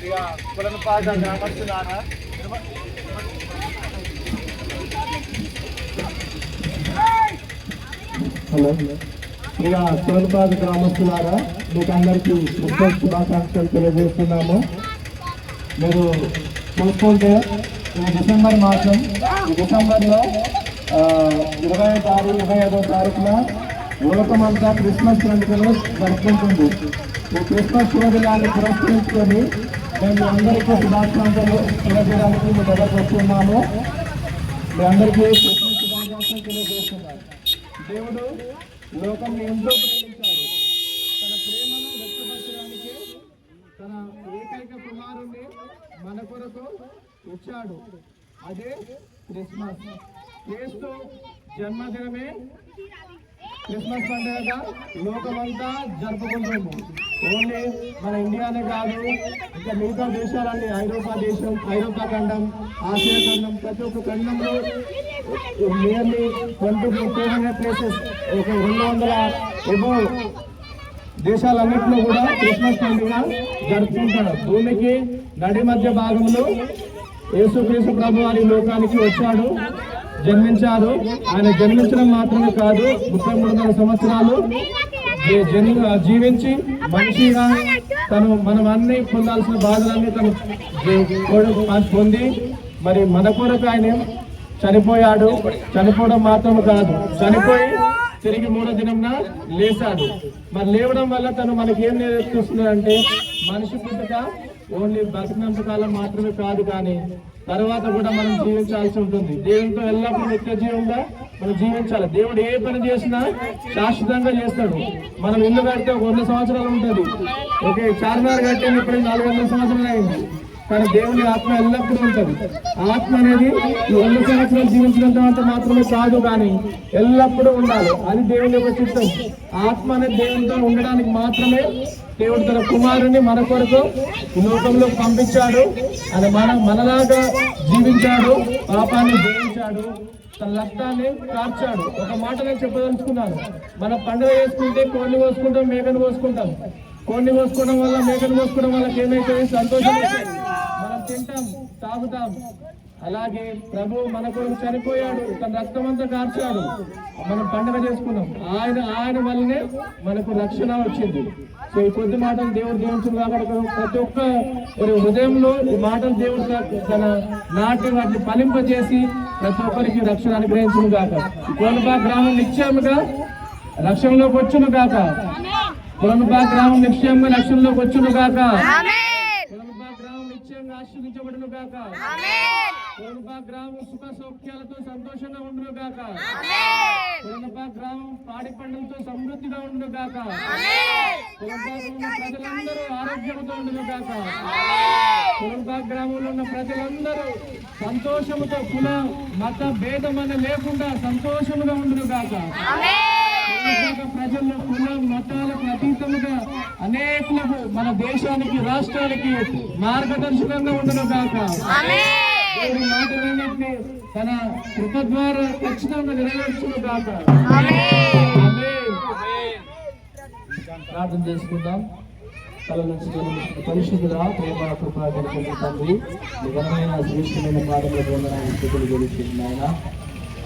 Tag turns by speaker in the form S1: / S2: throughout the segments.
S1: ఇక కులనపాక గ్రామస్తులారా
S2: హలో ఇక కులనపాక గ్రామస్తులారా మీకు అందరికీ క్రిస్మస్ శుభాకాంక్షలు తెలియజేస్తున్నాము. మీరు చూసుకుంటే ఈ డిసెంబర్ మాసం ఈ డిసెంబర్లో 25వ తారీఖున లోకమంతా క్రిస్మస్ పండుగను జరుపుకుంటుంది. ఈ క్రిస్మస్ శుభదినాన్ని పురస్కరించుకొని మేము అందరికీ శుభాకాంక్షలు తెలియజేయడానికి మీ దగ్గరకు వస్తున్నాము. మీ అందరికీ క్రిస్మస్ శుభాకాంక్షలు తెలియజేస్తున్నాము. దేవుడు లోకాన్ని ఎంతో ప్రేమించాడు. తన ప్రేమను వ్యక్తపరచడానికి తన ఏకైక కుమారుణ్ణి మన కొరకు ఇచ్చాడు. అదే క్రిస్మస్. క్రీస్తు జన్మదినమే క్రిస్మస్ పండుగగా లోకమంతా జరుపుకుంటుంది. ఓన్లీ మన ఇండియానే కాదు, ఇంకా మిగతా దేశాలన్నీ ఐరోపా ఖండం, ఆసియా ఖండం, ప్రతి ఒక్క ఖండంలో నియర్లీ 200 ప్లేసెస్, ఒక 200 ఎబో దేశాలన్నింటిలో కూడా క్రిస్మస్ పండుగ జరుపుకుంటారు. భూమికి నడి మధ్య భాగంలో యేసుక్రీస్తు ప్రభు వారి లోకానికి వచ్చాడు, జన్మించారు. ఆయన జన్మించడం మాత్రమే కాదు, 33 సంవత్సరాలు జీవించి మనిషిగా మనం అన్ని పొందాల్సిన బాధలన్నీ పొంది మరి మన కొరకు ఆయన చనిపోయాడు. చనిపోవడం మాత్రం కాదు, చనిపోయి తిరిగి 3వ దినంన లేచాడు. మరి లేవడం వల్ల మనకి ఏం నేర్పిస్తున్నాడంటే మనిషి పుట్టుక ఓన్లీ బతికినంత కాలం మాత్రమే కాదు, కానీ తర్వాత కూడా మనం జీవించాల్సి ఉంటుంది. దేవునితో ఎల్లప్పుడూ నిత్య జీవంగా మనం జీవించాలి. దేవుడు ఏ పని చేసినా శాశ్వతంగా చేస్తాడు. మనం ఇల్లు కడితే 100 సంవత్సరాలు ఉంటుంది. ఓకే, చార్మినార్ కట్టే ఇప్పుడు 400 సంవత్సరాలు అయింది, కానీ దేవుని ఆత్మ ఎల్లప్పుడూ ఉంటుంది. ఆత్మ అనేది 100 సంవత్సరాలు జీవించినంత మాత్రమే కాదు, కానీ ఎల్లప్పుడూ ఉండాలి. అది దేవుని యొక్క చిత్తం. ఆత్మ అనేది దేవునితో ఉండడానికి మాత్రమే దేవుడు తన కుమారుని మన కొరకు ఈ లోకంలోకి పంపించాడు. అది మనలాగా జీవించాడు, పాపాన్ని జయించాడు, తన రక్తాన్ని కార్చాడు. ఒక మాట నేను చెప్పదలుచుకున్నాను. మనం పండుగ చేసుకుంటే కోడిని కోసుకుంటాం, మేకను కోసుకుంటాం. కోడిని కోసుకోవడం వల్ల, మేకను కోసుకోవడం వల్ల ఏమైతుంది? సంతోషం. మనం తింటాం, తాగుతాం. అలాగే ప్రభు మన కొరకు చనిపోయాడు, తన రక్తం అంతా కార్చాడు, మనం పండుగ చేసుకున్నాం. ఆయన వల్లనే మనకు రక్షణ వచ్చింది. సో ఈ కొద్ది మాటలు దేవుడు దీవించును కాబట్టి ప్రతి ఒక్క హృదయంలో ఈ మాటలు దేవుడు తన నాటి వాటిని ఫలింపజేసి ప్రతి ఒక్కరికి రక్షణ అనుగ్రహించును గాక. కోనపా గ్రామం నిశ్చయముగా రక్షణలోకి వచ్చును గాక. కోనపా గ్రామం నిశ్చయంగా రక్షణలోకి వచ్చును గాక. కోనపా గ్రామం నిశ్చయంగా ఆశీర్వదించబడును గాక. కోనపా గ్రామం సుఖ సౌఖ్యాలతో సంతోషంగా ఉండును గాక. కోనపా గ్రామం పాడి పంటలతో సమృద్ధిగా ఉండును గాక. కోనపా గ్రామంలో ప్రజలందరూ ఆరోగ్యంతో ఉండును గాక. కోనపా గ్రామంలో ఉన్న ప్రజలందరూ సంతోషముతో కుల మత భేదం అనే లేకుండా సంతోషముగా ఉండును గాక. ప్రజల్లో కుల మతాలకు అతీతముగా అనేకులకు మన దేశానికి, రాష్ట్రానికి మార్గదర్శకంగా ఉండును గాక. దేవుడి మాటలన్నింటినీ తన కృప ద్వారా ఖచ్చితంగా నెరవేర్చును గాక. ప్రార్థన చేసుకుందాం. పరిశుద్ధుల ప్రేమ కృప కలిగిన తండ్రి, నిజమైన శ్రేష్టమైన పాఠముల పొందడానికి స్థితులు గెలుస్తుంది ఆయన.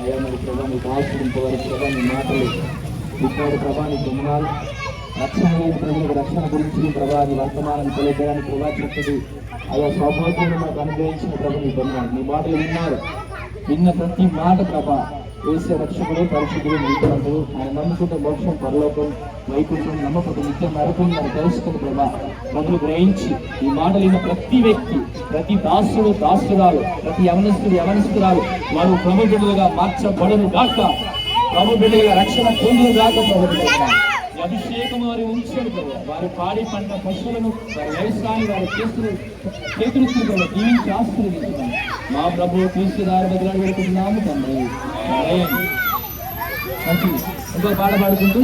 S2: అయ్యా మరి ప్రభా నీకు ఆశ్రయింపవరకు ప్రభా నీ మాటలు ఇప్పటి ప్రభా నీ గుణాలు రక్షణ లేని ప్రజలకు రక్షణ గురించి ప్రభా నీ వర్తమానాన్ని తెలియజేయడానికి ప్రభా చెప్తుంది. అయ్యా సౌభాగ్యాన్ని మాకు అనుగ్రహించిన ప్రభు నీ పొందాలి. నీ మాటలు విన్న ప్రతి మాట ప్రభా వేసే రక్షకుడు, పరిశుద్ధుడు, నీతివంతుడు. ఆయన నమ్ముకుంటే మోక్షం, పరలోకం, వైకుంఠం, నమ్మకం, నిత్యం నరకం అని తెలుసుకుని ప్రభా మొదలు గ్రహించి ఈ మాటలు విన్న ప్రతి వ్యక్తి, ప్రతి దాసుడు, దాసురాలు, ప్రతి యవనస్తురాలు వారు ప్రభు బిడ్డలుగా మార్చబడను గాక. ప్రభు బిడ్డలుగా రక్షణ పొందును గాక. ప్రభు అభిషేకం వారి ఉంచారు కదా. వారి పాడి పంట పశువులను, వారి వ్యవసాయాన్ని, వారి చేతులు జీవించి ఆశీర్వదించున్నాను. మా ప్రభు క్రీస్తు దారి బదులు పెడుతున్నాము తండ్రి. మంచిది. ఇంకో పాట పాడుకుంటూ